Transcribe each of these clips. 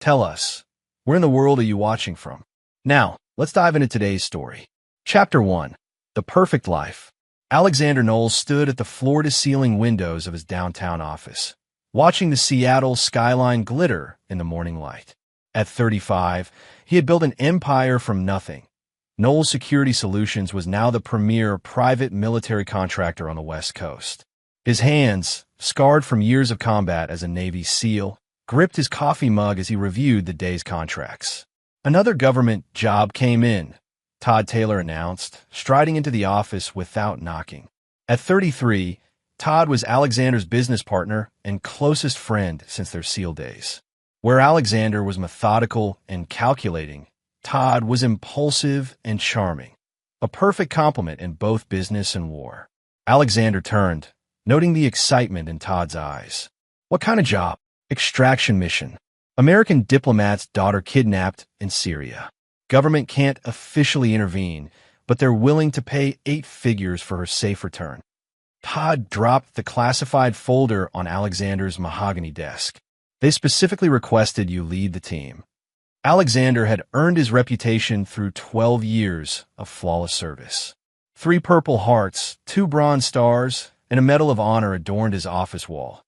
Tell us, where in the world are you watching from? Now, let's dive into today's story. Chapter 1. The Perfect Life. Alexander Knowles stood at the floor-to-ceiling windows of his downtown office, watching the Seattle skyline glitter in the morning light. At 35, he had built an empire from nothing. Knowles Security Solutions was now the premier private military contractor on the West Coast. His hands, scarred from years of combat as a Navy SEAL, gripped his coffee mug as he reviewed the day's contracts. Another government job came in, Todd Taylor announced, striding into the office without knocking. At 33, Todd was Alexander's business partner and closest friend since their SEAL days. Where Alexander was methodical and calculating, Todd was impulsive and charming, a perfect complement in both business and war. Alexander turned, noting the excitement in Todd's eyes. What kind of job? Extraction mission. American diplomat's daughter kidnapped in Syria. Government can't officially intervene, but they're willing to pay 8 figures for her safe return. Todd dropped the classified folder on Alexander's mahogany desk. They specifically requested you lead the team. Alexander had earned his reputation through 12 years of flawless service. 3 Purple Hearts, 2 Bronze Stars, and a Medal of Honor adorned his office wall,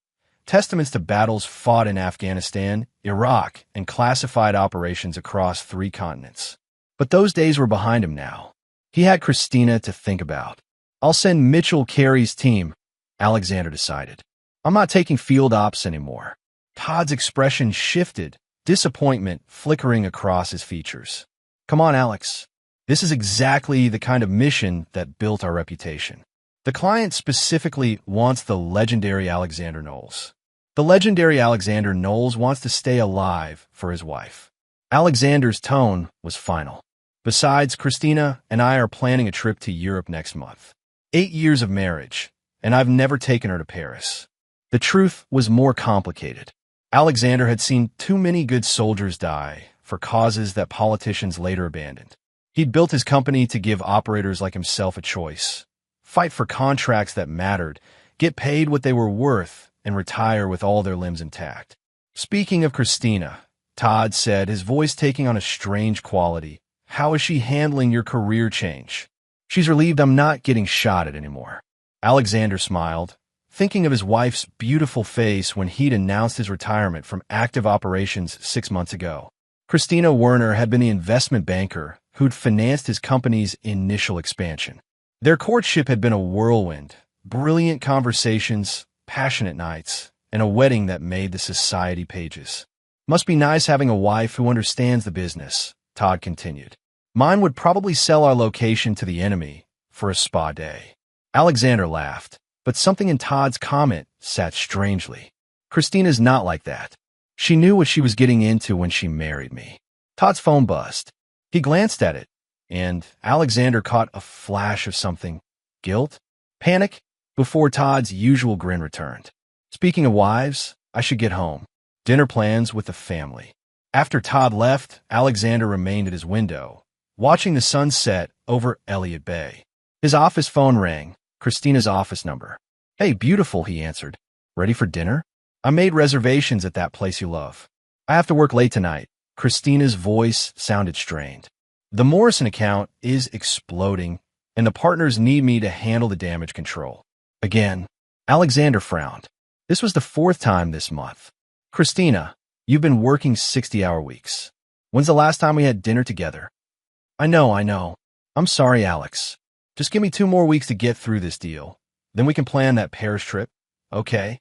testaments to battles fought in Afghanistan, Iraq, and classified operations across 3 continents. But those days were behind him now. He had Christina to think about. I'll send Mitchell Carey's team, Alexander decided. I'm not taking field ops anymore. Todd's expression shifted, disappointment flickering across his features. Come on, Alex. This is exactly the kind of mission that built our reputation. The client specifically wants the legendary Alexander Knowles. The legendary Alexander Knowles wants to stay alive for his wife. Alexander's tone was final. Besides, Christina and I are planning a trip to Europe next month. 8 years of marriage, and I've never taken her to Paris. The truth was more complicated. Alexander had seen too many good soldiers die for causes that politicians later abandoned. He'd built his company to give operators like himself a choice. Fight for contracts that mattered, get paid what they were worth, and retire with all their limbs intact. Speaking of Christina, Todd said, his voice taking on a strange quality, how is she handling your career change? She's relieved I'm not getting shot at anymore. Alexander smiled, thinking of his wife's beautiful face when he'd announced his retirement from active operations 6 months ago. Christina Werner had been the investment banker who'd financed his company's initial expansion. Their courtship had been a whirlwind, brilliant conversations, passionate nights, and a wedding that made the society pages. Must be nice having a wife who understands the business, Todd continued. Mine would probably sell our location to the enemy for a spa day. Alexander laughed, but something in Todd's comment sat strangely. Christina's not like that. She knew what she was getting into when she married me. Todd's phone buzzed. He glanced at it, and Alexander caught a flash of something. Guilt? Panic? Before Todd's usual grin returned. Speaking of wives, I should get home. Dinner plans with the family. After Todd left, Alexander remained at his window, watching the sun set over Elliott Bay. His office phone rang, Christina's office number. Hey, beautiful, he answered. Ready for dinner? I made reservations at that place you love. I have to work late tonight. Christina's voice sounded strained. The Morrison account is exploding, and the partners need me to handle the damage control. Again, Alexander frowned. This was the 4th time this month. Christina, you've been working 60-hour weeks. When's the last time we had dinner together? I know. I'm sorry, Alex. Just give me 2 more weeks to get through this deal. Then we can plan that Paris trip, okay?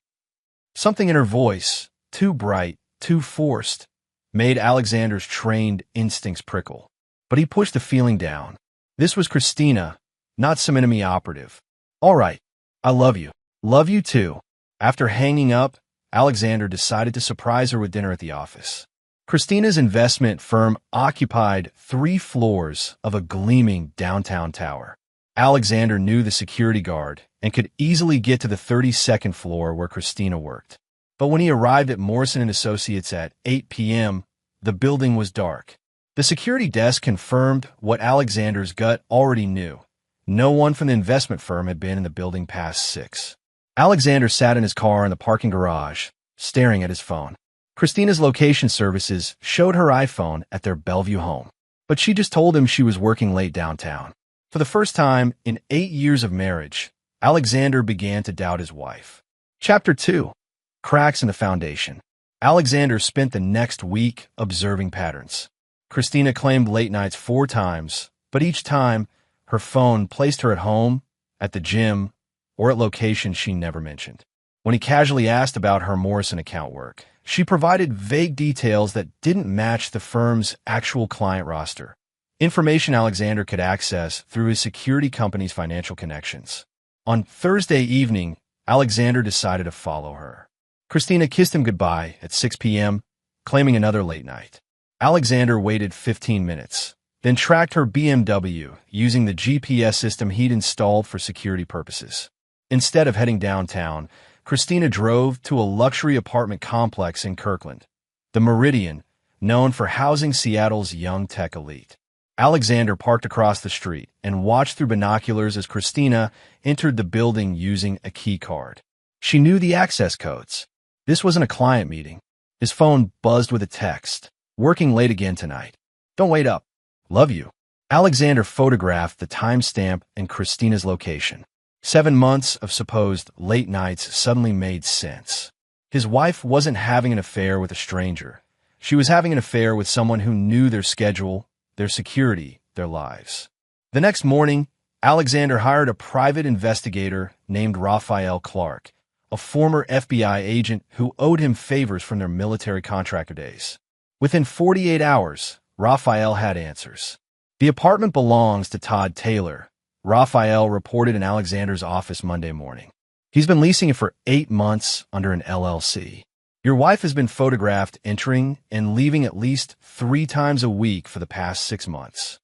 Something in her voice, too bright, too forced, made Alexander's trained instincts prickle. But he pushed the feeling down. This was Christina, not some enemy operative. All right, I love you. Love you too. After hanging up, Alexander decided to surprise her with dinner at the office. Christina's investment firm occupied 3 floors of a gleaming downtown tower. Alexander knew the security guard and could easily get to the 32nd floor where Christina worked. But when he arrived at Morrison & Associates at 8 p.m., the building was dark. The security desk confirmed what Alexander's gut already knew. No one from the investment firm had been in the building past 6. Alexander sat in his car in the parking garage, staring at his phone. Christina's location services showed her iPhone at their Bellevue home, but she just told him she was working late downtown. For the first time in 8 years of marriage, Alexander began to doubt his wife. Chapter 2. Cracks in the Foundation. Alexander spent the next week observing patterns. Christina claimed late nights 4 times, but each time, her phone placed her at home, at the gym, or at locations she never mentioned. When he casually asked about her Morrison account work, she provided vague details that didn't match the firm's actual client roster, information Alexander could access through his security company's financial connections. On Thursday evening, Alexander decided to follow her. Christina kissed him goodbye at 6 p.m., claiming another late night. Alexander waited 15 minutes, then tracked her BMW using the GPS system he'd installed for security purposes. Instead of heading downtown, Christina drove to a luxury apartment complex in Kirkland, the Meridian, known for housing Seattle's young tech elite. Alexander parked across the street and watched through binoculars as Christina entered the building using a key card. She knew the access codes. This wasn't a client meeting. His phone buzzed with a text. "Working late again tonight. Don't wait up. Love you." Alexander photographed the timestamp and Christina's location. 7 months of supposed late nights suddenly made sense. His wife wasn't having an affair with a stranger. She was having an affair with someone who knew their schedule, their security, their lives. The next morning, Alexander hired a private investigator named Raphael Clark, a former FBI agent who owed him favors from their military contractor days. Within 48 hours, Raphael had answers. The apartment belongs to Todd Taylor, Raphael reported in Alexander's office Monday morning. He's been leasing it for 8 months under an LLC. Your wife has been photographed entering and leaving at least 3 times a week for the past 6 months.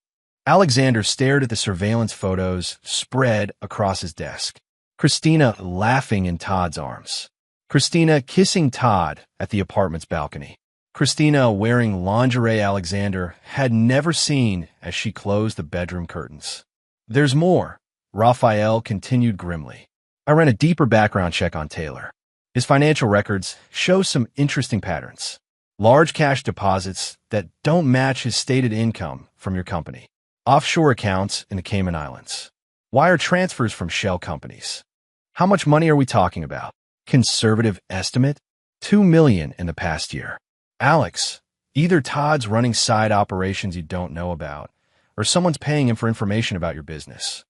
Alexander stared at the surveillance photos spread across his desk. Christina laughing in Todd's arms. Christina kissing Todd at the apartment's balcony. Christina wearing lingerie Alexander had never seen as she closed the bedroom curtains. "There's more," Raphael continued grimly. "I ran a deeper background check on Taylor. His financial records show some interesting patterns. Large cash deposits that don't match his stated income from your company. Offshore accounts in the Cayman Islands. Wire transfers from shell companies. How much money are we talking about? Conservative estimate? $2 million in the past year. Alex, either Todd's running side operations you don't know about, or someone's paying him for information about your business."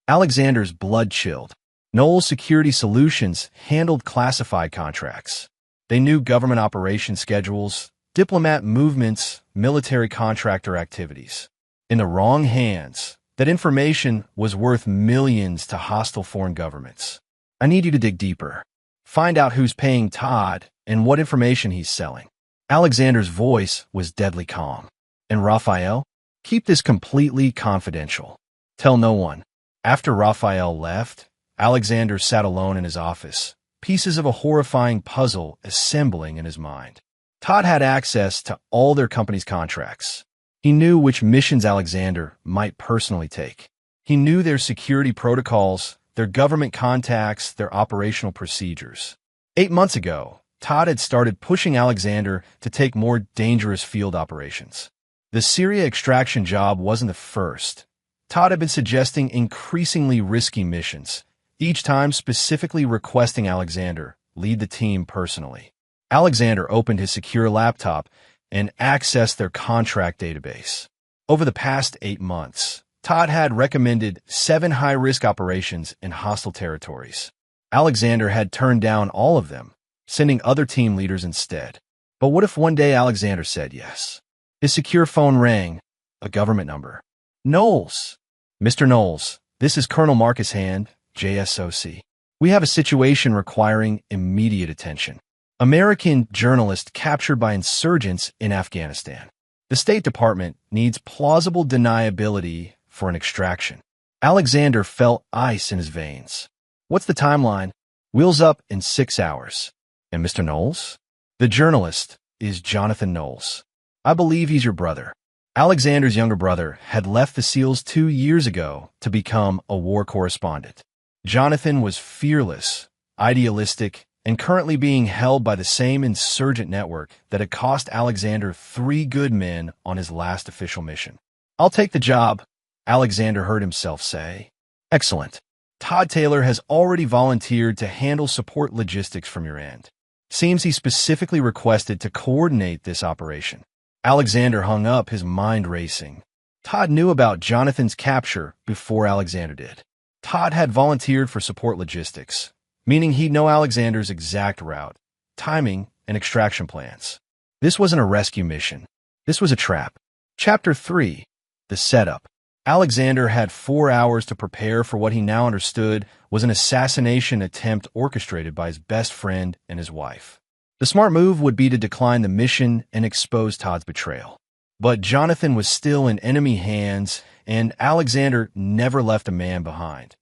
Alexander's blood chilled. Knowles Security Solutions handled classified contracts. They knew government operation schedules, diplomat movements, military contractor activities. In the wrong hands, that information was worth millions to hostile foreign governments. "I need you to dig deeper. Find out who's paying Todd and what information he's selling." Alexander's voice was deadly calm. "And Raphael? Keep this completely confidential. Tell no one." After Raphael left, Alexander sat alone in his office, pieces of a horrifying puzzle assembling in his mind. Todd had access to all their company's contracts. He knew which missions Alexander might personally take. He knew their security protocols, their government contacts, their operational procedures. 8 months ago, Todd had started pushing Alexander to take more dangerous field operations. The Syria extraction job wasn't the first. Todd had been suggesting increasingly risky missions, each time specifically requesting Alexander lead the team personally. Alexander opened his secure laptop and accessed their contract database. Over the past 8 months, Todd had recommended 7 high-risk operations in hostile territories. Alexander had turned down all of them, sending other team leaders instead. But what if one day Alexander said yes? His secure phone rang, a government number. "Knowles. Mr. Knowles, this is Colonel Marcus Hand, JSOC. We have a situation requiring immediate attention. American journalist captured by insurgents in Afghanistan. The State Department needs plausible deniability for an extraction." Alexander felt ice in his veins. "What's the timeline?" "Wheels up in 6 hours. "And Mr. Knowles?" "The journalist is Jonathan Knowles. I believe he's your brother." Alexander's younger brother had left the SEALs 2 years ago to become a war correspondent. Jonathan was fearless, idealistic, and currently being held by the same insurgent network that had cost Alexander 3 good men on his last official mission. "I'll take the job," Alexander heard himself say. "Excellent. Todd Taylor has already volunteered to handle support logistics from your end. Seems he specifically requested to coordinate this operation." Alexander hung up, his mind racing. Todd knew about Jonathan's capture before Alexander did. Todd had volunteered for support logistics, meaning he'd know Alexander's exact route, timing, and extraction plans. This wasn't a rescue mission. This was a trap. Chapter 3. The Setup. Alexander had 4 hours to prepare for what he now understood was an assassination attempt orchestrated by his best friend and his wife. The smart move would be to decline the mission and expose Todd's betrayal. But Jonathan was still in enemy hands, and Alexander never left a man behind,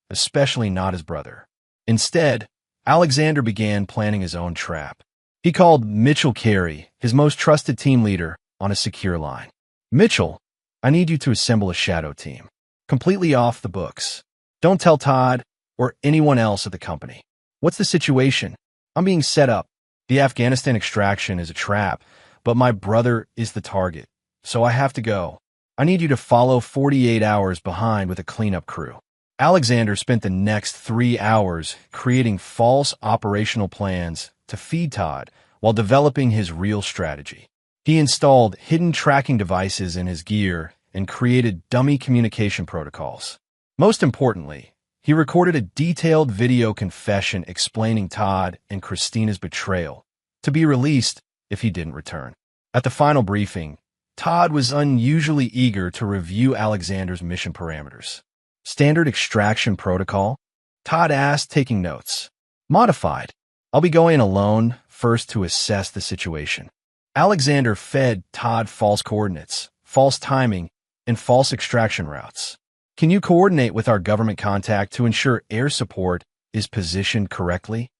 especially not his brother. Instead, Alexander began planning his own trap. He called Mitchell Carey, his most trusted team leader, on a secure line. "Mitchell, I need you to assemble a shadow team, completely off the books. Don't tell Todd or anyone else at the company. What's the situation? I'm being set up. The Afghanistan extraction is a trap, but my brother is the target, so I have to go. I need you to follow 48 hours behind with a cleanup crew." Alexander spent the next 3 hours creating false operational plans to feed Todd while developing his real strategy. He installed hidden tracking devices in his gear and created dummy communication protocols. Most importantly, he recorded a detailed video confession explaining Todd and Christina's betrayal, to be released if he didn't return. At the final briefing, Todd was unusually eager to review Alexander's mission parameters. "Standard extraction protocol?" Todd asked, taking notes. "Modified. I'll be going alone first to assess the situation." Alexander fed Todd false coordinates, false timing, and false extraction routes. "Can you coordinate with our government contact to ensure air support is positioned correctly?"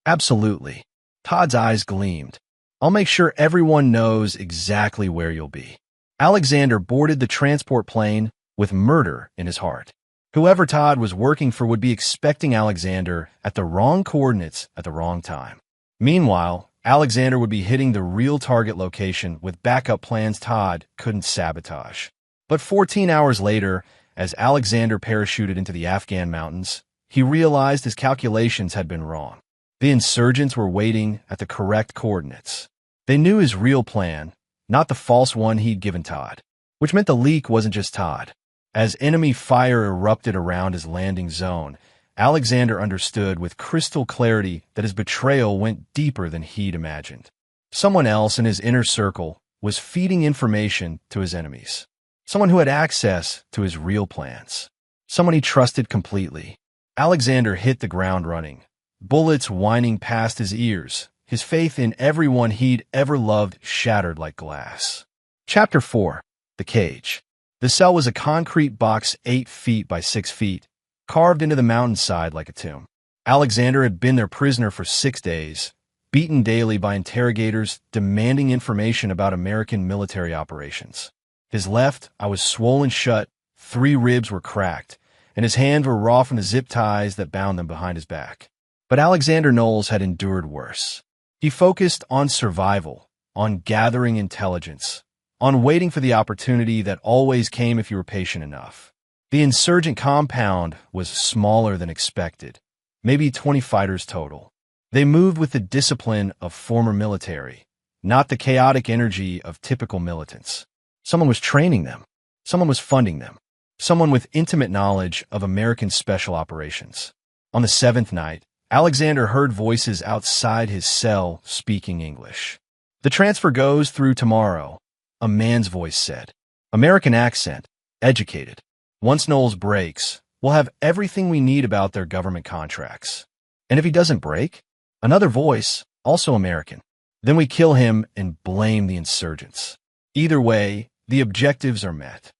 "Absolutely." Todd's eyes gleamed. "I'll make sure everyone knows exactly where you'll be." Alexander boarded the transport plane with murder in his heart. Whoever Todd was working for would be expecting Alexander at the wrong coordinates at the wrong time. Meanwhile, Alexander would be hitting the real target location with backup plans Todd couldn't sabotage. But 14 hours later, as Alexander parachuted into the Afghan mountains, he realized his calculations had been wrong. The insurgents were waiting at the correct coordinates. They knew his real plan, not the false one he'd given Todd, which meant the leak wasn't just Todd. As enemy fire erupted around his landing zone, Alexander understood with crystal clarity that his betrayal went deeper than he'd imagined. Someone else in his inner circle was feeding information to his enemies. Someone who had access to his real plans. Someone he trusted completely. Alexander hit the ground running, bullets whining past his ears, his faith in everyone he'd ever loved shattered like glass. Chapter 4. The Cage. The cell was a concrete box 8 feet by 6 feet, carved into the mountainside like a tomb. Alexander had been their prisoner for 6 days, beaten daily by interrogators demanding information about American military operations. His left eye was swollen shut, 3 ribs were cracked, and his hands were raw from the zip ties that bound them behind his back. But Alexander Knowles had endured worse. He focused on survival, on gathering intelligence, on waiting for the opportunity that always came if you were patient enough. The insurgent compound was smaller than expected, maybe 20 fighters total. They moved with the discipline of former military, not the chaotic energy of typical militants. Someone was training them. Someone was funding them. Someone with intimate knowledge of American special operations. On the 7th night, Alexander heard voices outside his cell speaking English. "The transfer goes through tomorrow," a man's voice said. American accent, educated. "Once Knowles breaks, we'll have everything we need about their government contracts. And if he doesn't break?" Another voice, also American. "Then we kill him and blame the insurgents. Either way, the objectives are met."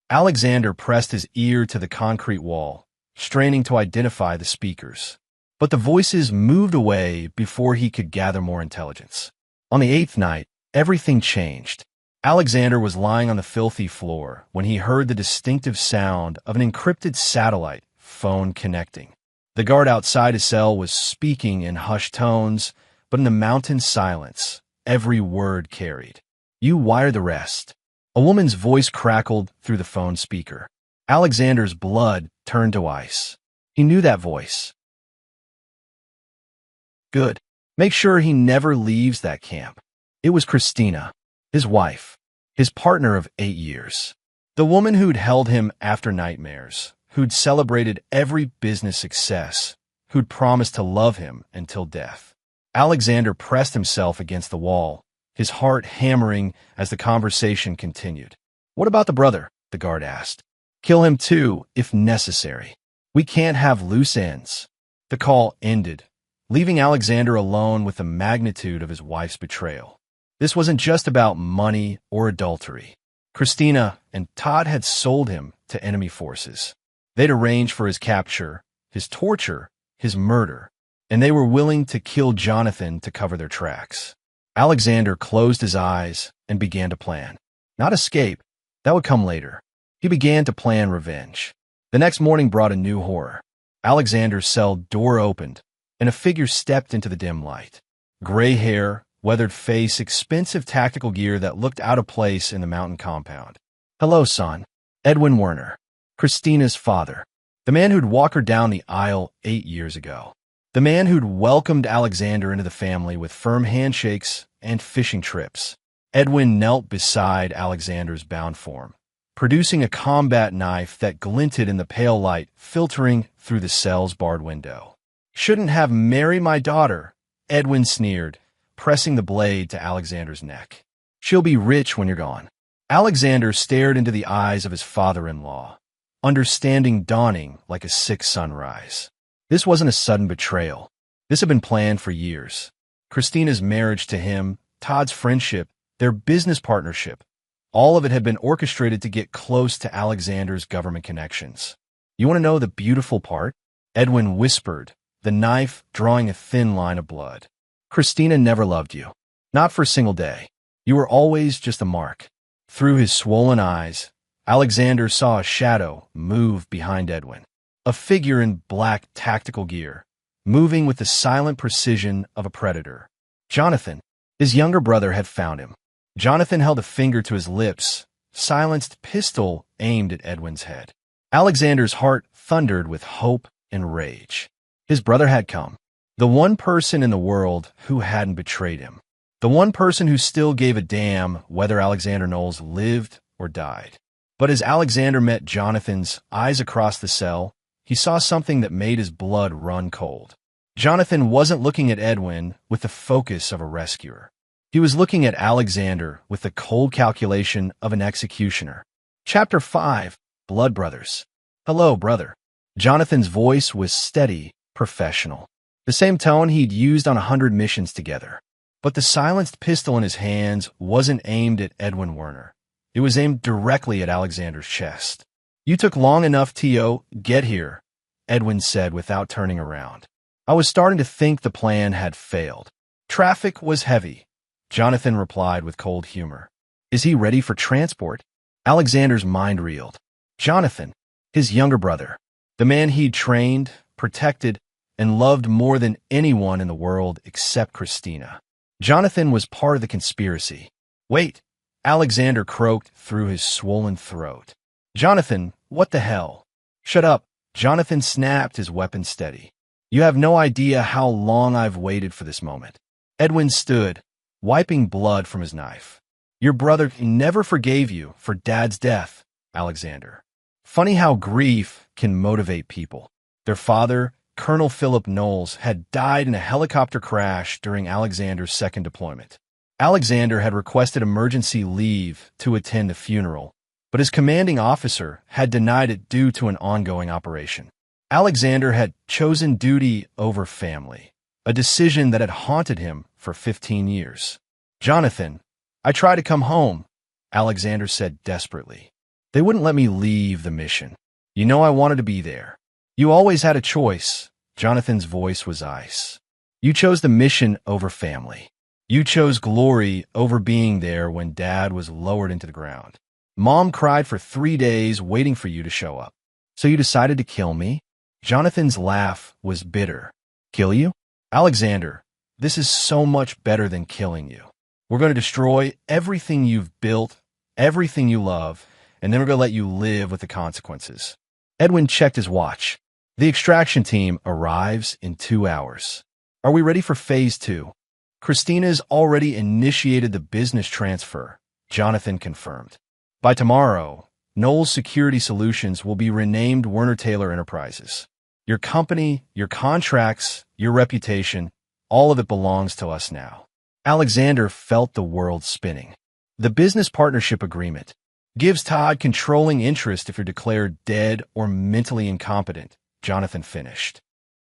Alexander pressed his ear to the concrete wall, straining to identify the speakers. But the voices moved away before he could gather more intelligence. On the 8th night, everything changed. Alexander was lying on the filthy floor when he heard the distinctive sound of an encrypted satellite phone connecting. The guard outside his cell was speaking in hushed tones, but in the mountain silence, every word carried. "You wire the rest." A woman's voice crackled through the phone speaker. Alexander's blood turned to ice. He knew that voice. Good. Make sure he never leaves that camp. It was Christina, his wife, his partner of 8 years. The woman who'd held him after nightmares, who'd celebrated every business success, who'd promised to love him until death. Alexander pressed himself against the wall, his heart hammering as the conversation continued. "What about the brother?" the guard asked. "Kill him too, if necessary. We can't have loose ends." The call ended, leaving Alexander alone with the magnitude of his wife's betrayal. This wasn't just about money or adultery. Christina and Todd had sold him to enemy forces. They'd arranged for his capture, his torture, his murder, and they were willing to kill Jonathan to cover their tracks. Alexander closed his eyes and began to plan. Not escape, that would come later. He began to plan revenge. The next morning brought a new horror. Alexander's cell door opened, and a figure stepped into the dim light. Gray hair, weathered face, expensive tactical gear that looked out of place in the mountain compound. "Hello, son." Edwin Werner, Christina's father. The man who'd walked her down the aisle 8 years ago. The man who'd welcomed Alexander into the family with firm handshakes and fishing trips. Edwin knelt beside Alexander's bound form, producing a combat knife that glinted in the pale light filtering through the cell's barred window. "Shouldn't have married my daughter," Edwin sneered, pressing the blade to Alexander's neck. "She'll be rich when you're gone." Alexander stared into the eyes of his father-in-law, understanding dawning like a sick sunrise. This wasn't a sudden betrayal. This had been planned for years. Christina's marriage to him, Todd's friendship, their business partnership, all of it had been orchestrated to get close to Alexander's government connections. "You want to know the beautiful part?" Edwin whispered, the knife drawing a thin line of blood. "Christina never loved you. Not for a single day. You were always just a mark." Through his swollen eyes, Alexander saw a shadow move behind Edwin. A figure in black tactical gear, moving with the silent precision of a predator. Jonathan, his younger brother, had found him. Jonathan held a finger to his lips, silenced pistol aimed at Edwin's head. Alexander's heart thundered with hope and rage. His brother had come. The one person in the world who hadn't betrayed him. The one person who still gave a damn whether Alexander Knowles lived or died. But as Alexander met Jonathan's eyes across the cell, he saw something that made his blood run cold. Jonathan wasn't looking at Edwin with the focus of a rescuer. He was looking at Alexander with the cold calculation of an executioner. Chapter 5, Blood Brothers. "Hello, brother." Jonathan's voice was steady, professional. The same tone he'd used on 100 missions together. But the silenced pistol in his hands wasn't aimed at Edwin Werner. It was aimed directly at Alexander's chest. "You took long enough, T.O. Get here," Edwin said without turning around. "I was starting to think the plan had failed." "Traffic was heavy," Jonathan replied with cold humor. "Is he ready for transport?" Alexander's mind reeled. Jonathan, his younger brother, the man he'd trained, protected, and loved more than anyone in the world except Christina. Jonathan was part of the conspiracy. "Wait," Alexander croaked through his swollen throat. "Jonathan, what the hell?" "Shut up." Jonathan snapped, his weapon steady. "You have no idea how long I've waited for this moment." Edwin stood, wiping blood from his knife. "Your brother never forgave you for Dad's death, Alexander." Funny how grief can motivate people. Their father, Colonel Philip Knowles, had died in a helicopter crash during Alexander's second deployment. Alexander had requested emergency leave to attend the funeral, but his commanding officer had denied it due to an ongoing operation. Alexander had chosen duty over family, a decision that had haunted him for 15 years. "Jonathan, I tried to come home," Alexander said desperately. "They wouldn't let me leave the mission. You know I wanted to be there." "You always had a choice." Jonathan's voice was ice. "You chose the mission over family. You chose glory over being there when Dad was lowered into the ground. Mom cried for 3 days waiting for you to show up. So you decided to kill me?" Jonathan's laugh was bitter. Kill you? Alexander, this is so much better than killing you. We're going to destroy everything you've built, everything you love, and then we're going to let you live with the consequences. Edwin checked his watch. The extraction team arrives in 2 hours. Are we ready for phase 2? Christina's already initiated the business transfer, Jonathan confirmed. By tomorrow, Knowles Security Solutions will be renamed Werner Taylor Enterprises. Your company, your contracts, your reputation, all of it belongs to us now. Alexander felt the world spinning. The business partnership agreement gives Todd controlling interest if you're declared dead or mentally incompetent, Jonathan finished.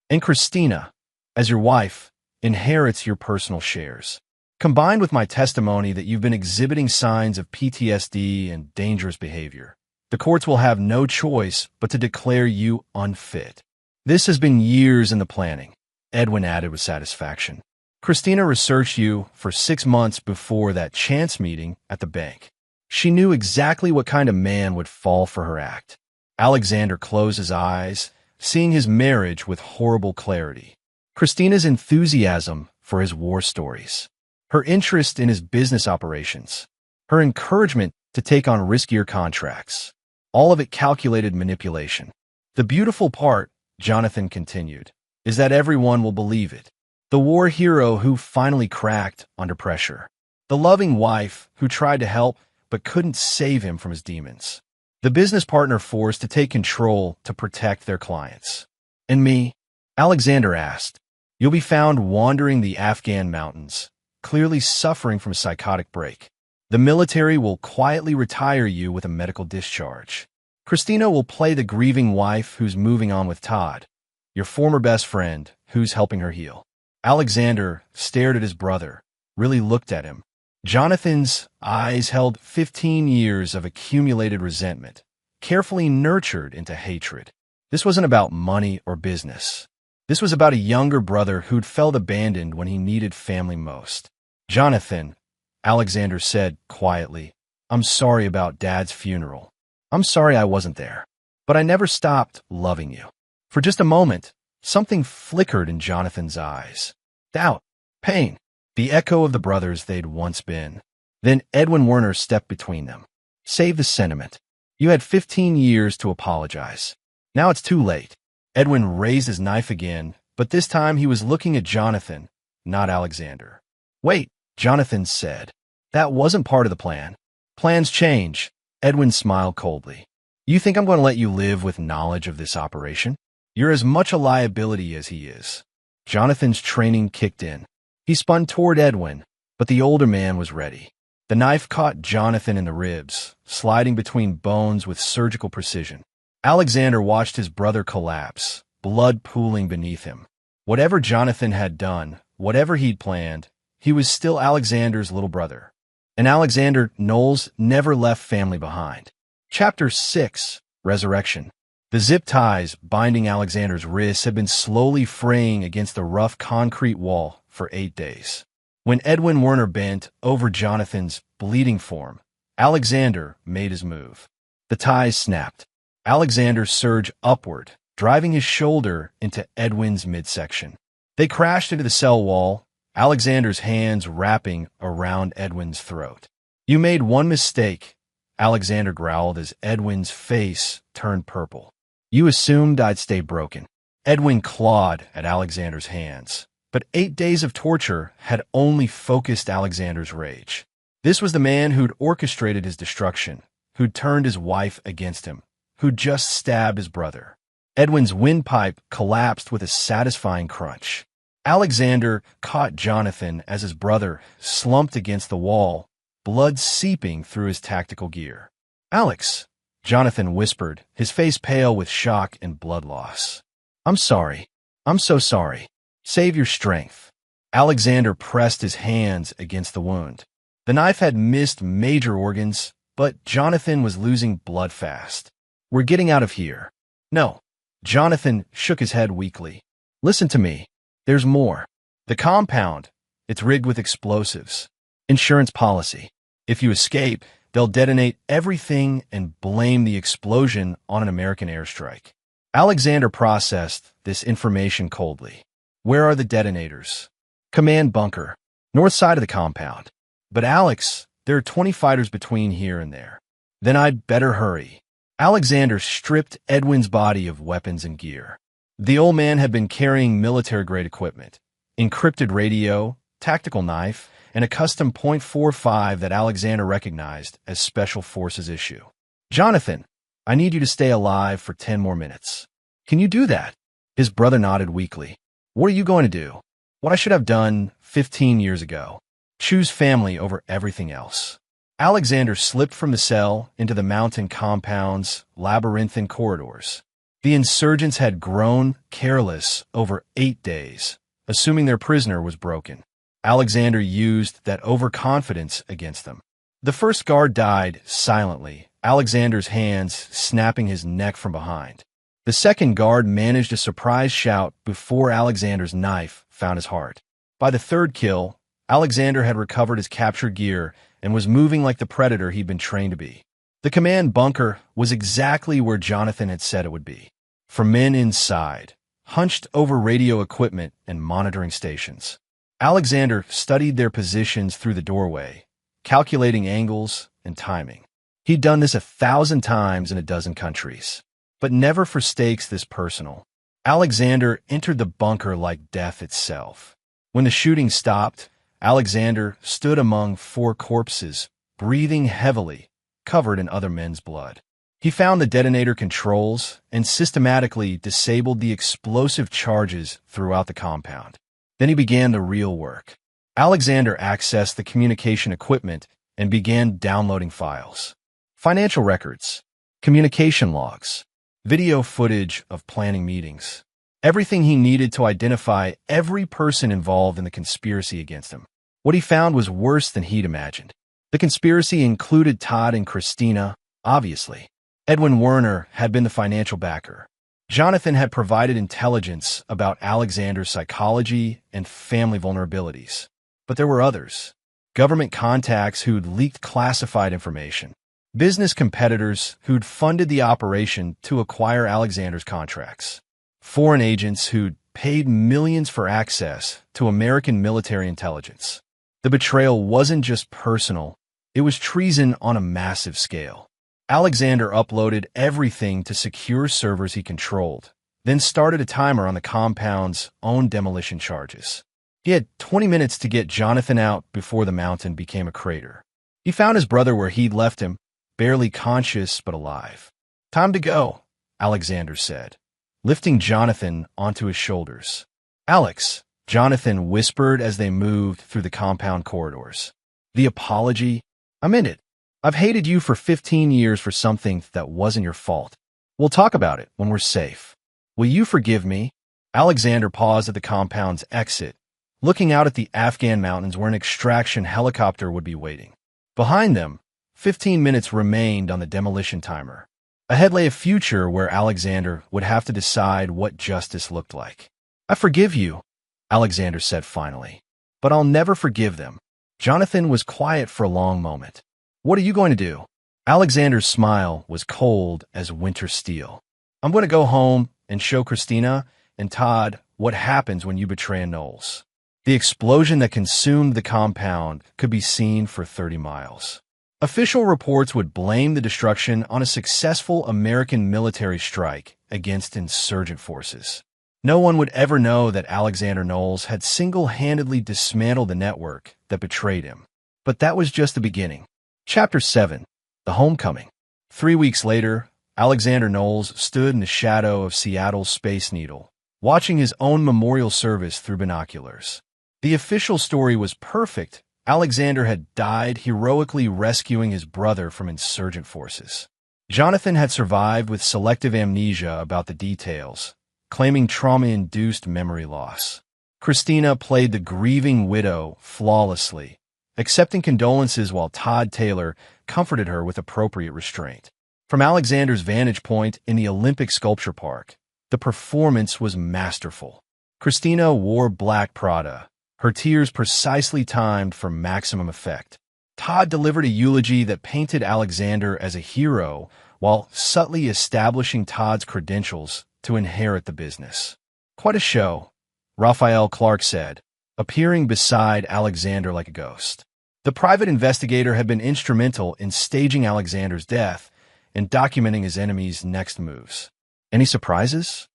And Christina, as your wife, inherits your personal shares. Combined with my testimony that you've been exhibiting signs of PTSD and dangerous behavior, the courts will have no choice but to declare you unfit. This has been years in the planning, Edwin added with satisfaction. Christina researched you for 6 months before that chance meeting at the bank. She knew exactly what kind of man would fall for her act. Alexander closed his eyes, seeing his marriage with horrible clarity. Christina's enthusiasm for his war stories, her interest in his business operations, her encouragement to take on riskier contracts, all of it calculated manipulation. The beautiful part, Jonathan continued, is that everyone will believe it. The war hero who finally cracked under pressure. The loving wife who tried to help but couldn't save him from his demons. The business partner forced to take control to protect their clients. And me? Alexander asked. You'll be found wandering the Afghan mountains, clearly suffering from a psychotic break. The military will quietly retire you with a medical discharge. Christina will play the grieving wife who's moving on with Todd, your former best friend who's helping her heal. Alexander stared at his brother, really looked at him. Jonathan's eyes held 15 years of accumulated resentment, carefully nurtured into hatred. This wasn't about money or business. This was about a younger brother who'd felt abandoned when he needed family most. Jonathan, Alexander said quietly, I'm sorry about Dad's funeral. I'm sorry I wasn't there. But I never stopped loving you. For just a moment, something flickered in Jonathan's eyes. Doubt, pain, the echo of the brothers they'd once been. Then Edwin Werner stepped between them. Save the sentiment. You had 15 years to apologize. Now it's too late. Edwin raised his knife again, but this time he was looking at Jonathan, not Alexander. Wait, Jonathan said. That wasn't part of the plan. Plans change. Edwin smiled coldly. You think I'm going to let you live with knowledge of this operation? You're as much a liability as he is. Jonathan's training kicked in. He spun toward Edwin, but the older man was ready. The knife caught Jonathan in the ribs, sliding between bones with surgical precision. Alexander watched his brother collapse, blood pooling beneath him. Whatever Jonathan had done, whatever he'd planned, he was still Alexander's little brother. And Alexander Knowles never left family behind. Chapter 6, Resurrection. The zip ties binding Alexander's wrists had been slowly fraying against the rough concrete wall for 8 days. When Edwin Werner bent over Jonathan's bleeding form, Alexander made his move. The ties snapped. Alexander surged upward, driving his shoulder into Edwin's midsection. They crashed into the cell wall, Alexander's hands wrapping around Edwin's throat. You made one mistake, Alexander growled as Edwin's face turned purple. You assumed I'd stay broken. Edwin clawed at Alexander's hands. But 8 days of torture had only focused Alexander's rage. This was the man who'd orchestrated his destruction, who'd turned his wife against him, who'd just stabbed his brother. Edwin's windpipe collapsed with a satisfying crunch. Alexander caught Jonathan as his brother slumped against the wall, blood seeping through his tactical gear. Alex, Jonathan whispered, his face pale with shock and blood loss. I'm sorry. I'm so sorry. Save your strength. Alexander pressed his hands against the wound. The knife had missed major organs, but Jonathan was losing blood fast. We're getting out of here. No. Jonathan shook his head weakly. Listen to me. There's more. The compound. It's rigged with explosives. Insurance policy. If you escape, they'll detonate everything and blame the explosion on an American airstrike. Alexander processed this information coldly. Where are the detonators? Command bunker. North side of the compound. But Alex, there are 20 fighters between here and there. Then I'd better hurry. Alexander stripped Edwin's body of weapons and gear. The old man had been carrying military-grade equipment, encrypted radio, tactical knife, and a custom .45 that Alexander recognized as Special Forces issue. Jonathan, I need you to stay alive for 10 more minutes. Can you do that? His brother nodded weakly. What are you going to do? What I should have done 15 years ago. Choose family over everything else. Alexander slipped from the cell into the mountain compound's labyrinthine corridors. The insurgents had grown careless over 8 days, assuming their prisoner was broken. Alexander used that overconfidence against them. The first guard died silently, Alexander's hands snapping his neck from behind. The second guard managed a surprise shout before Alexander's knife found his heart. By the third kill, Alexander had recovered his captured gear and was moving like the predator he'd been trained to be. The command bunker was exactly where Jonathan had said it would be. For men inside, hunched over radio equipment and monitoring stations. Alexander studied their positions through the doorway, calculating angles and timing. He'd done this 1,000 times in a dozen countries, but never for stakes this personal. Alexander entered the bunker like death itself. When the shooting stopped, Alexander stood among 4 corpses, breathing heavily, covered in other men's blood. He found the detonator controls and systematically disabled the explosive charges throughout the compound. Then he began the real work. Alexander accessed the communication equipment and began downloading files. Financial records, communication logs, video footage of planning meetings. Everything he needed to identify every person involved in the conspiracy against him. What he found was worse than he'd imagined. The conspiracy included Todd and Christina, obviously. Edwin Werner had been the financial backer. Jonathan had provided intelligence about Alexander's psychology and family vulnerabilities. But there were others. Government contacts who'd leaked classified information. Business competitors who'd funded the operation to acquire Alexander's contracts. Foreign agents who'd paid millions for access to American military intelligence. The betrayal wasn't just personal, it was treason on a massive scale. Alexander uploaded everything to secure servers he controlled, then started a timer on the compound's own demolition charges. He had 20 minutes to get Jonathan out before the mountain became a crater. He found his brother where he'd left him, barely conscious but alive. Time to go, Alexander said, lifting Jonathan onto his shoulders. Alex, Jonathan whispered as they moved through the compound corridors. The apology? I'm in it. I've hated you for 15 years for something that wasn't your fault. We'll talk about it when we're safe. Will you forgive me? Alexander paused at the compound's exit, looking out at the Afghan mountains where an extraction helicopter would be waiting. Behind them, 15 minutes remained on the demolition timer. Ahead lay a future where Alexander would have to decide what justice looked like. I forgive you, Alexander said finally, but I'll never forgive them. Jonathan was quiet for a long moment. What are you going to do? Alexander's smile was cold as winter steel. I'm going to go home and show Christina and Todd what happens when you betray a Knowles. The explosion that consumed the compound could be seen for 30 miles. Official reports would blame the destruction on a successful American military strike against insurgent forces. No one would ever know that Alexander Knowles had single-handedly dismantled the network that betrayed him. But that was just the beginning. Chapter 7. The Homecoming. 3 weeks later, Alexander Knowles stood in the shadow of Seattle's Space Needle, watching his own memorial service through binoculars. The official story was perfect. Alexander had died heroically rescuing his brother from insurgent forces. Jonathan had survived with selective amnesia about the details, claiming trauma-induced memory loss. Christina played the grieving widow flawlessly, accepting condolences while Todd Taylor comforted her with appropriate restraint. From Alexander's vantage point in the Olympic Sculpture Park, the performance was masterful. Christina wore black Prada, her tears precisely timed for maximum effect. Todd delivered a eulogy that painted Alexander as a hero while subtly establishing Todd's credentials to inherit the business. Quite a show, Raphael Clark said, appearing beside Alexander like a ghost. The private investigator had been instrumental in staging Alexander's death and documenting his enemy's next moves. Any surprises?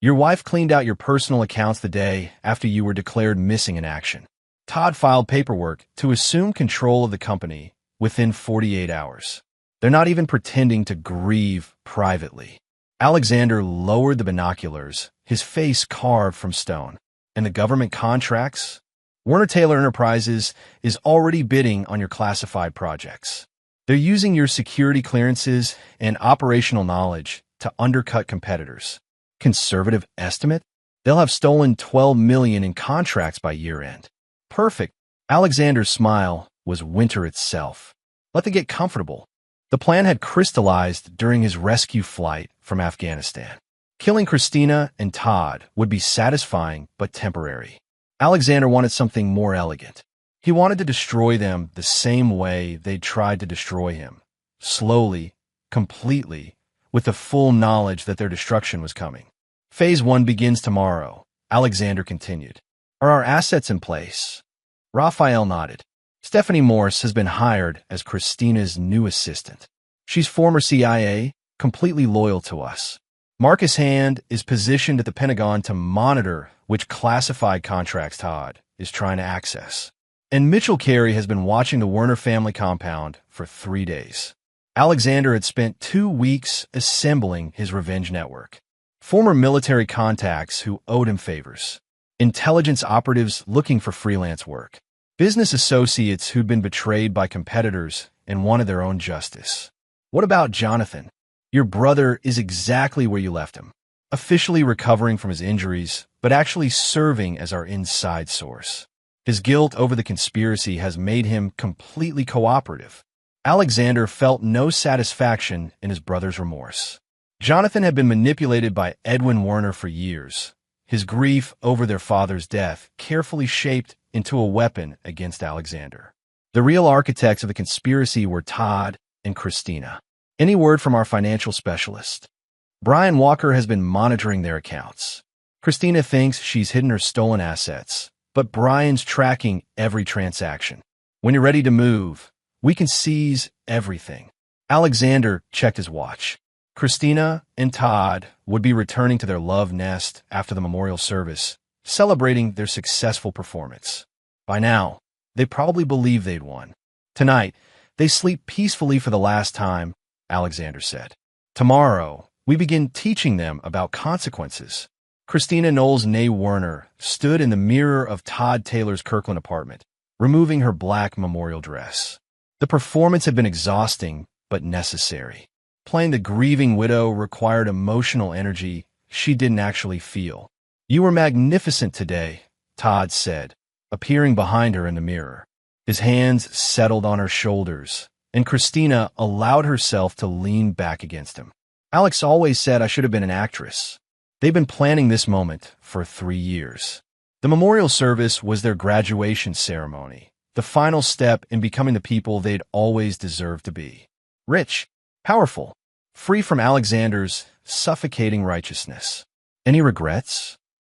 Your wife cleaned out your personal accounts the day after you were declared missing in action. Todd filed paperwork to assume control of the company within 48 hours. They're not even pretending to grieve privately. Alexander lowered the binoculars, his face carved from stone. And the government contracts? Werner Taylor Enterprises is already bidding on your classified projects. They're using your security clearances and operational knowledge to undercut competitors. Conservative estimate? They'll have stolen $12 million in contracts by year-end. Perfect. Alexander's smile was winter itself. Let them get comfortable. The plan had crystallized during his rescue flight from Afghanistan. Killing Christina and Todd would be satisfying but temporary. Alexander wanted something more elegant. He wanted to destroy them the same way they'd tried to destroy him. Slowly, completely, with the full knowledge that their destruction was coming. Phase 1 begins tomorrow, Alexander continued. Are our assets in place? Raphael nodded. Stephanie Morse has been hired as Christina's new assistant. She's former CIA, completely loyal to us. Marcus Hand is positioned at the Pentagon to monitor which classified contracts Todd is trying to access. And Mitchell Carey has been watching the Werner family compound for 3 days. Alexander had spent 2 weeks assembling his revenge network. Former military contacts who owed him favors. Intelligence operatives looking for freelance work. Business associates who'd been betrayed by competitors and wanted their own justice. What about Jonathan? Your brother is exactly where you left him. Officially recovering from his injuries, but actually serving as our inside source. His guilt over the conspiracy has made him completely cooperative. Alexander felt no satisfaction in his brother's remorse. Jonathan had been manipulated by Edwin Werner for years. His grief over their father's death carefully shaped into a weapon against Alexander. The real architects of the conspiracy were Todd and Christina. Any word from our financial specialist? Brian Walker has been monitoring their accounts. Christina thinks she's hidden her stolen assets, but Brian's tracking every transaction. When you're ready to move, we can seize everything. Alexander checked his watch. Christina and Todd would be returning to their love nest after the memorial service, celebrating their successful performance. By now, they probably believe they'd won. Tonight, they sleep peacefully for the last time, Alexander said. Tomorrow, we begin teaching them about consequences. Christina Knowles-Ney Werner stood in the mirror of Todd Taylor's Kirkland apartment, removing her black memorial dress. The performance had been exhausting, but necessary. Playing the grieving widow required emotional energy she didn't actually feel. You were magnificent today, Todd said, appearing behind her in the mirror. His hands settled on her shoulders, and Christina allowed herself to lean back against him. Alex always said I should have been an actress. They've been planning this moment for 3 years. The memorial service was their graduation ceremony, the final step in becoming the people they'd always deserved to be. Rich, powerful, free from Alexander's suffocating righteousness. Any regrets?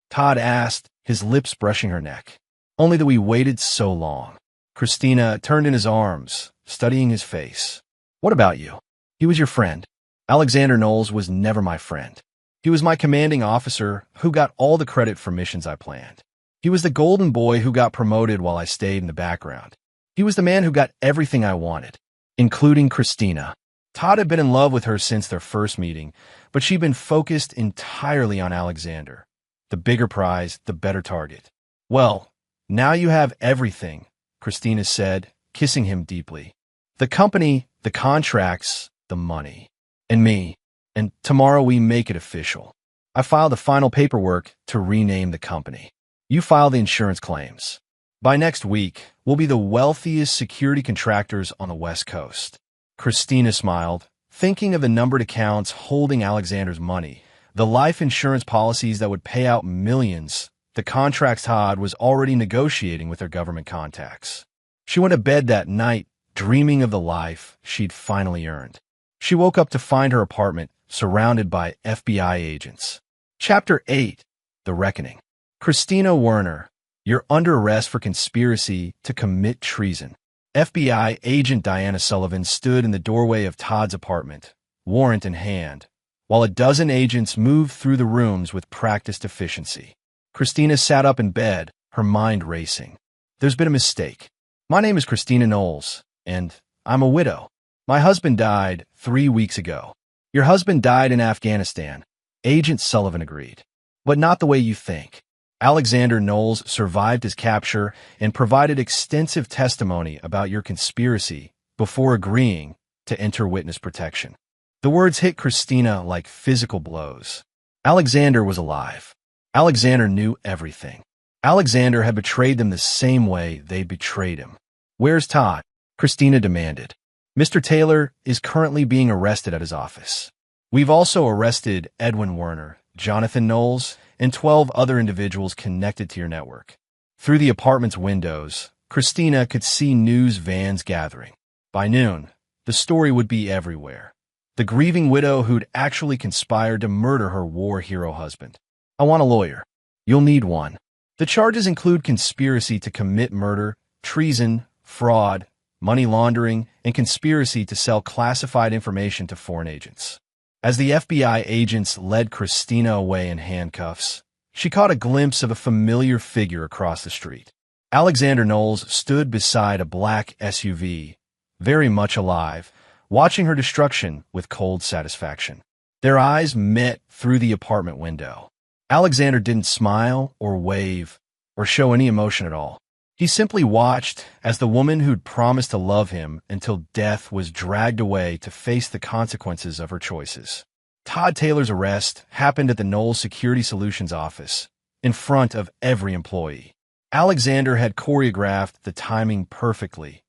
Todd asked, his lips brushing her neck. Only that we waited so long. Christina turned in his arms, studying his face. What about you? He was your friend. Alexander Knowles was never my friend. He was my commanding officer who got all the credit for missions I planned. He was the golden boy who got promoted while I stayed in the background. He was the man who got everything I wanted, including Christina. Todd had been in love with her since their first meeting, but she'd been focused entirely on Alexander. The bigger prize, the better target. Well, now you have everything, Christina said, kissing him deeply. The company, the contracts, the money. And me. And tomorrow we make it official. I filed the final paperwork to rename the company. You file the insurance claims. By next week, we'll be the wealthiest security contractors on the West Coast. Christina smiled, thinking of the numbered accounts holding Alexander's money, the life insurance policies that would pay out millions, the contracts Todd was already negotiating with their government contacts. She went to bed that night, dreaming of the life she'd finally earned. She woke up to find her apartment surrounded by FBI agents. Chapter 8. The Reckoning. Christina Werner, you're under arrest for conspiracy to commit treason. FBI agent Diana Sullivan stood in the doorway of Todd's apartment, warrant in hand, while a dozen agents moved through the rooms with practiced efficiency. Christina sat up in bed, her mind racing. There's been a mistake. My name is Christina Knowles, and I'm a widow. My husband died 3 weeks ago. Your husband died in Afghanistan, Agent Sullivan agreed. But not the way you think. Alexander Knowles survived his capture and provided extensive testimony about your conspiracy before agreeing to enter witness protection. The words hit Christina like physical blows. Alexander was alive. Alexander knew everything. Alexander had betrayed them the same way they betrayed him. Where's Todd? Christina demanded. Mr. Taylor is currently being arrested at his office. We've also arrested Edwin Werner, Jonathan Knowles, and 12 other individuals connected to your network. Through the apartment's windows, Christina could see news vans gathering. By noon, the story would be everywhere. The grieving widow who'd actually conspired to murder her war hero husband. I want a lawyer. You'll need one. The charges include conspiracy to commit murder, treason, fraud, money laundering, and conspiracy to sell classified information to foreign agents. As the FBI agents led Christina away in handcuffs, she caught a glimpse of a familiar figure across the street. Alexander Knowles stood beside a black SUV, very much alive, watching her destruction with cold satisfaction. Their eyes met through the apartment window. Alexander didn't smile or wave or show any emotion at all. He simply watched as the woman who'd promised to love him until death was dragged away to face the consequences of her choices. Todd Taylor's arrest happened at the Knowles Security Solutions office, in front of every employee. Alexander had choreographed the timing perfectly.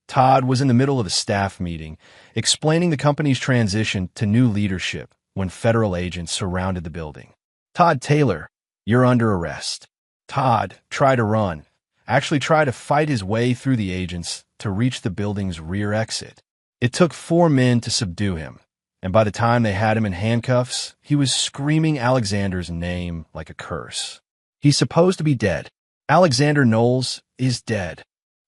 Todd was in the middle of a staff meeting, explaining the company's transition to new leadership when federal agents surrounded the building. Todd Taylor, you're under arrest. Todd tried to run. Actually tried to fight his way through the agents to reach the building's rear exit. It took 4 men to subdue him, and by the time they had him in handcuffs, he was screaming Alexander's name like a curse. He's supposed to be dead. Alexander Knowles is dead.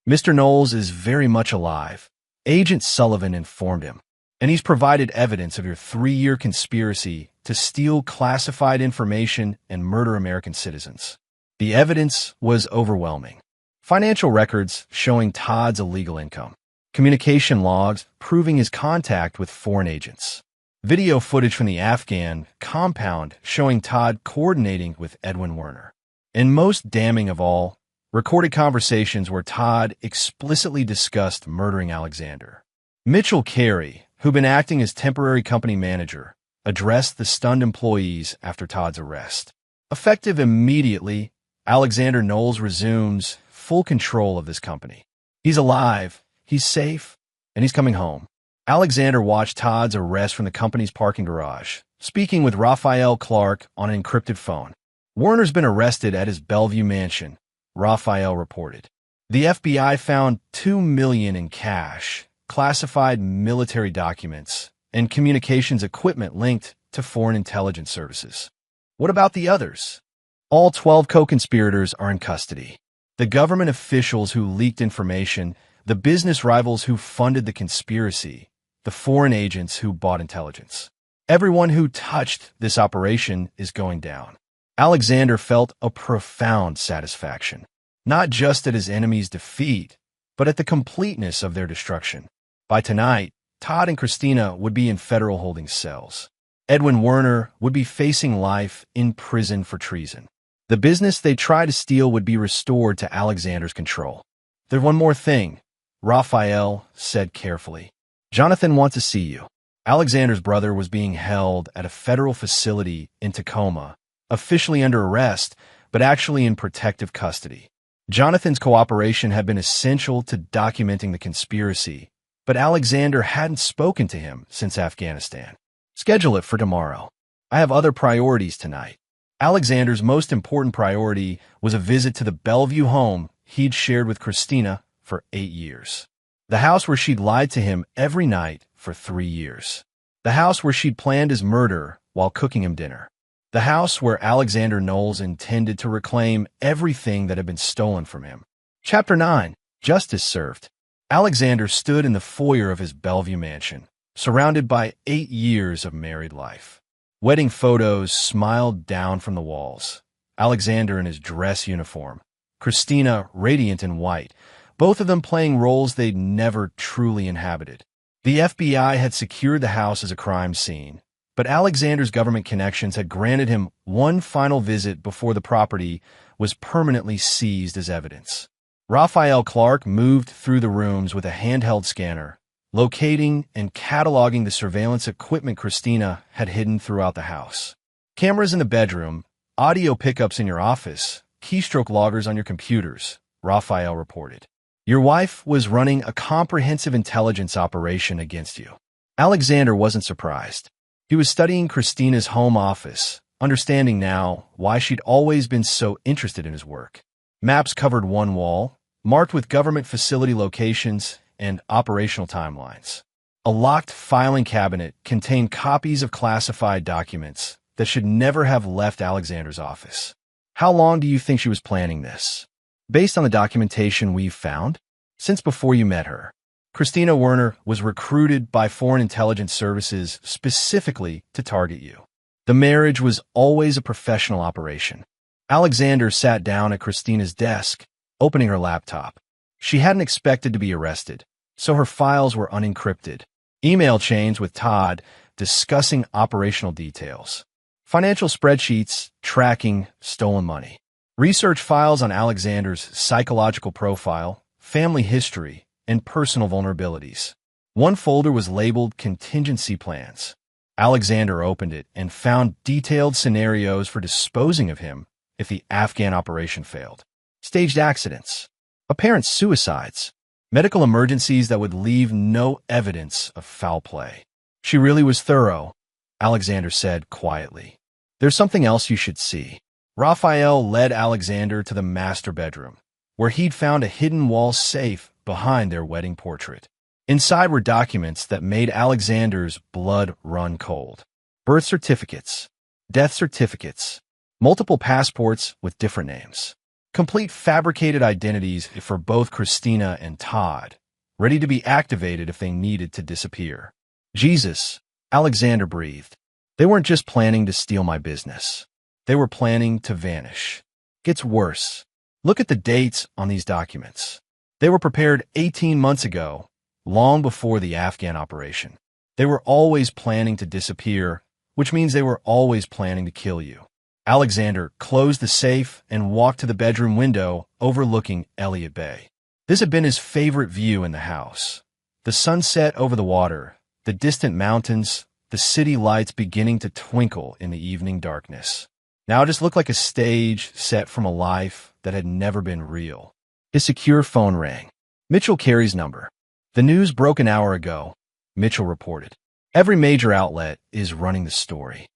Mr. Knowles is very much alive. Agent Sullivan informed him, and he's provided evidence of your 3-year conspiracy to steal classified information and murder American citizens. The evidence was overwhelming. Financial records showing Todd's illegal income. Communication logs proving his contact with foreign agents. Video footage from the Afghan compound showing Todd coordinating with Edwin Werner. And most damning of all, recorded conversations where Todd explicitly discussed murdering Alexander. Mitchell Carey, who'd been acting as temporary company manager, addressed the stunned employees after Todd's arrest. Effective immediately, Alexander Knowles resumes full control of this company. He's alive, he's safe, and he's coming home. Alexander watched Todd's arrest from the company's parking garage, speaking with Raphael Clark on an encrypted phone. Werner's been arrested at his Bellevue mansion, Raphael reported. The FBI found $2 million in cash, classified military documents, and communications equipment linked to foreign intelligence services. What about the others? All 12 co-conspirators are in custody. The government officials who leaked information, the business rivals who funded the conspiracy, the foreign agents who bought intelligence. Everyone who touched this operation is going down. Alexander felt a profound satisfaction, not just at his enemy's defeat, but at the completeness of their destruction. By tonight, Todd and Christina would be in federal holding cells. Edwin Werner would be facing life in prison for treason. The business they tried to steal would be restored to Alexander's control. There's one more thing, Raphael said carefully. Jonathan wants to see you. Alexander's brother was being held at a federal facility in Tacoma, officially under arrest, but actually in protective custody. Jonathan's cooperation had been essential to documenting the conspiracy, but Alexander hadn't spoken to him since Afghanistan. Schedule it for tomorrow. I have other priorities tonight. Alexander's most important priority was a visit to the Bellevue home he'd shared with Christina for 8 years. The house where she'd lied to him every night for 3 years. The house where she'd planned his murder while cooking him dinner. the house where Alexander Knowles intended to reclaim everything that had been stolen from him. Chapter 9. Justice Served. Alexander stood in the foyer of his Bellevue mansion, surrounded by 8 years of married life. Wedding photos smiled down from the walls. Alexander in his dress uniform, Christina radiant in white, both of them playing roles they'd never truly inhabited. The FBI had secured the house as a crime scene, but Alexander's government connections had granted him one final visit before the property was permanently seized as evidence. Raphael Clark moved through the rooms with a handheld scanner, locating and cataloging the surveillance equipment Christina had hidden throughout the house. Cameras in the bedroom, audio pickups in your office, keystroke loggers on your computers, Raphael reported. Your wife was running a comprehensive intelligence operation against you. Alexander wasn't surprised. He was studying Christina's home office, understanding now why she'd always been so interested in his work. Maps covered one wall, marked with government facility locations and operational timelines. A locked filing cabinet contained copies of classified documents that should never have left Alexander's office. How long do you think she was planning this? Based on the documentation we've found, since before you met her, Christina Werner was recruited by foreign intelligence services specifically to target you. The marriage was always a professional operation. Alexander sat down at Christina's desk, opening her laptop. She hadn't expected to be arrested, so her files were unencrypted. Email chains with Todd discussing operational details. Financial spreadsheets tracking stolen money. Research files on Alexander's psychological profile, family history, and personal vulnerabilities. One folder was labeled Contingency Plans. Alexander opened it and found detailed scenarios for disposing of him if the Afghan operation failed. Staged accidents, apparent suicides, medical emergencies that would leave no evidence of foul play. She really was thorough, Alexander said quietly. There's something else you should see. Raphael led Alexander to the master bedroom, where he'd found a hidden wall safe behind their wedding portrait. Inside were documents that made Alexander's blood run cold. Birth certificates, death certificates, multiple passports with different names, complete fabricated identities for both Christina and Todd, ready to be activated if they needed to disappear. Jesus, Alexander breathed. They weren't just planning to steal my business. They were planning to vanish. Gets worse. Look at the dates on these documents. They were prepared 18 months ago, long before the Afghan operation. They were always planning to disappear, which means they were always planning to kill you. Alexander closed the safe and walked to the bedroom window overlooking Elliott Bay. This had been his favorite view in the house. The sunset over the water, the distant mountains, the city lights beginning to twinkle in the evening darkness. Now it just looked like a stage set from a life that had never been real. His secure phone rang. Mitchell Carey's number. The news broke an hour ago, Mitchell reported. Every major outlet is running the story.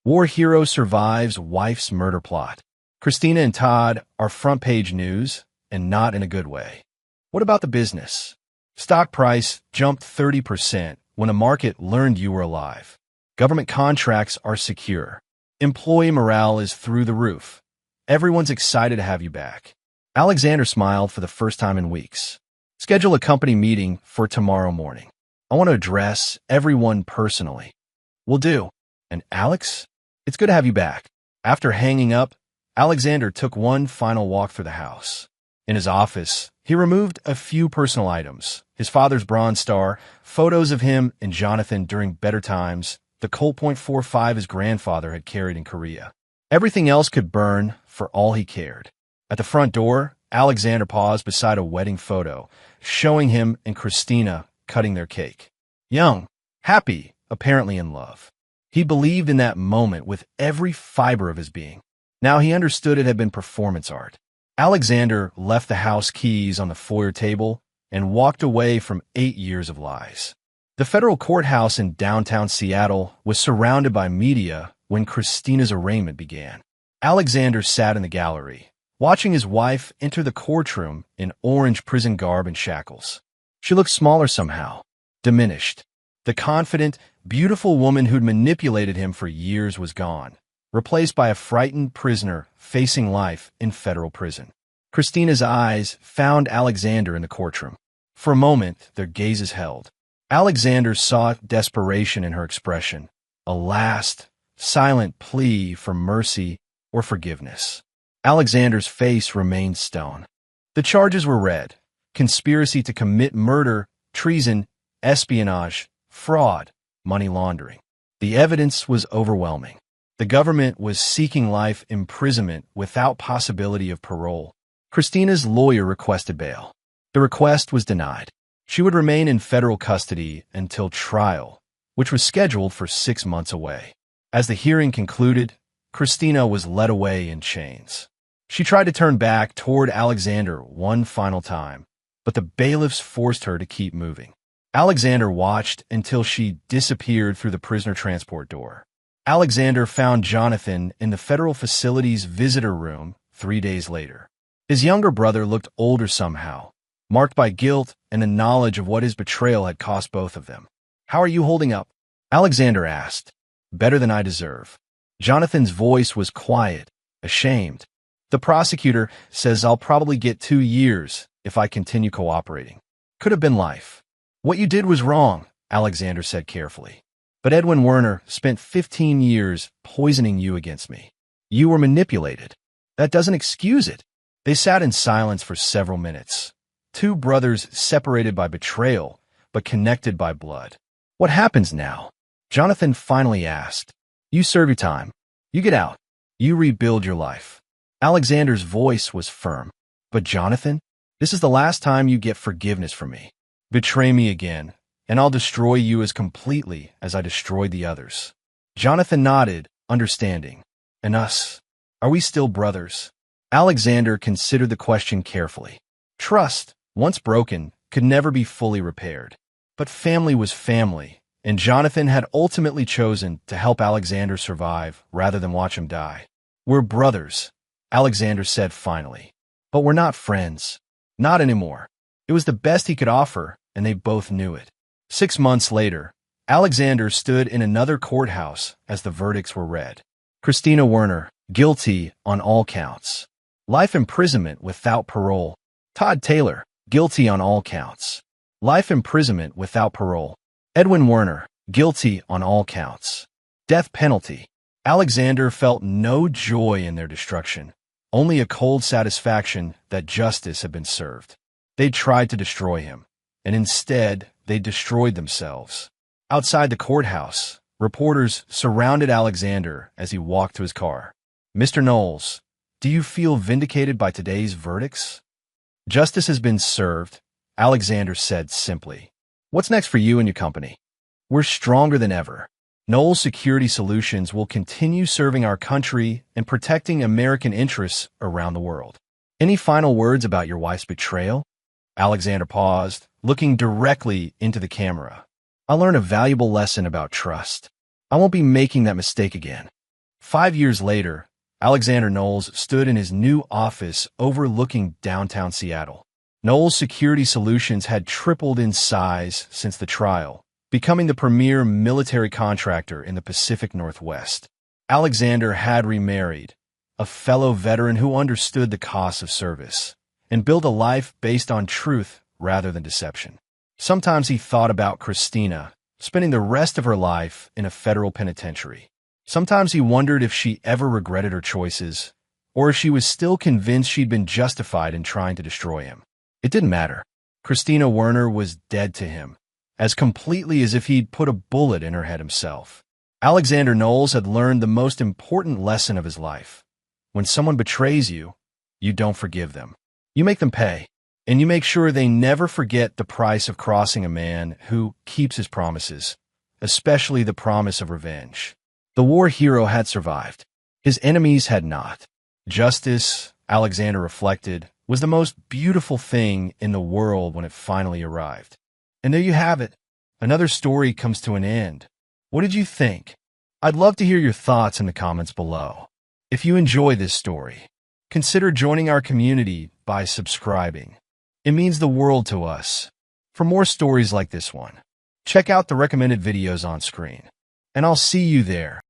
War hero survives wife's murder plot. Christina and Todd are front-page news, and not in a good way. What about the business? Stock price jumped 30% when a market learned you were alive. Government contracts are secure. Employee morale is through the roof. Everyone's excited to have you back. Alexander smiled for the first time in weeks. Schedule a company meeting for tomorrow morning. I want to address everyone personally. Will do. And Alex, it's good to have you back. After hanging up, Alexander took one final walk through the house. In his office, he removed a few personal items. His father's Bronze Star, photos of him and Jonathan during better times, the Colt .45 his grandfather had carried in Korea. Everything else could burn for all he cared. At the front door, Alexander paused beside a wedding photo, showing him and Christina cutting their cake. Young, happy, apparently in love. He believed in that moment with every fiber of his being. Now he understood it had been performance art. Alexander left the house keys on the foyer table and walked away from 8 years of lies. The federal courthouse in downtown Seattle was surrounded by media when Christina's arraignment began. Alexander sat in the gallery, watching his wife enter the courtroom in orange prison garb and shackles. She looked smaller somehow, diminished. The confident, beautiful woman who'd manipulated him for years was gone, replaced by a frightened prisoner facing life in federal prison. Christina's eyes found Alexander in the courtroom. For a moment, their gazes held. Alexander saw desperation in her expression, a last, silent plea for mercy or forgiveness. Alexander's face remained stone. The charges were read: conspiracy to commit murder, treason, espionage, fraud, money laundering. The evidence was overwhelming. The government was seeking life imprisonment without possibility of parole. Christina's lawyer requested bail. The request was denied. She would remain in federal custody until trial, which was scheduled for 6 months away. As the hearing concluded, Christina was led away in chains. She tried to turn back toward Alexander one final time, but the bailiffs forced her to keep moving. Alexander watched until she disappeared through the prisoner transport door. Alexander found Jonathan in the federal facility's visitor room 3 days later. His younger brother looked older somehow, marked by guilt and the knowledge of what his betrayal had cost both of them. "How are you holding up?" Alexander asked. "Better than I deserve." Jonathan's voice was quiet, ashamed. "The prosecutor says I'll probably get 2 years if I continue cooperating. Could have been life." "What you did was wrong," Alexander said carefully. "But Edwin Werner spent 15 years poisoning you against me. You were manipulated. That doesn't excuse it." They sat in silence for several minutes. Two brothers separated by betrayal, but connected by blood. "What happens now?" Jonathan finally asked. "You serve your time. You get out. You rebuild your life." Alexander's voice was firm. "But Jonathan, this is the last time you get forgiveness from me. Betray me again, and I'll destroy you as completely as I destroyed the others." Jonathan nodded, understanding. "And us? Are we still brothers?" Alexander considered the question carefully. Trust, once broken, could never be fully repaired. But family was family, and Jonathan had ultimately chosen to help Alexander survive rather than watch him die. "We're brothers," Alexander said finally. "But we're not friends. Not anymore." It was the best he could offer, and they both knew it. 6 months later, Alexander stood in another courthouse as the verdicts were read. Christina Werner, guilty on all counts. Life imprisonment without parole. Todd Taylor, guilty on all counts. Life imprisonment without parole. Edwin Werner, guilty on all counts. Death penalty. Alexander felt no joy in their destruction, only a cold satisfaction that justice had been served. They tried to destroy him, and instead they destroyed themselves. Outside the courthouse, reporters surrounded Alexander as he walked to his car. "Mr. Knowles, do you feel vindicated by today's verdicts?" "Justice has been served," Alexander said simply. "What's next for you and your company?" "We're stronger than ever. Knowles Security Solutions will continue serving our country and protecting American interests around the world." "Any final words about your wife's betrayal?" Alexander paused, looking directly into the camera. "I learned a valuable lesson about trust. I won't be making that mistake again." 5 years later, Alexander Knowles stood in his new office overlooking downtown Seattle. Knowles Security Solutions had tripled in size since the trial, becoming the premier military contractor in the Pacific Northwest. Alexander had remarried, a fellow veteran who understood the costs of service, and built a life based on truth rather than deception. Sometimes he thought about Christina, spending the rest of her life in a federal penitentiary. Sometimes he wondered if she ever regretted her choices, or if she was still convinced she'd been justified in trying to destroy him. It didn't matter. Christina Werner was dead to him, as completely as if he'd put a bullet in her head himself. Alexander Knowles had learned the most important lesson of his life. When someone betrays you, you don't forgive them. You make them pay, and you make sure they never forget the price of crossing a man who keeps his promises, especially the promise of revenge. The war hero had survived. His enemies had not. Justice, Alexander reflected, was the most beautiful thing in the world when it finally arrived. And there you have it. Another story comes to an end. What did you think? I'd love to hear your thoughts in the comments below. If you enjoy this story, consider joining our community by subscribing. It means the world to us. For more stories like this one, check out the recommended videos on screen. And I'll see you there.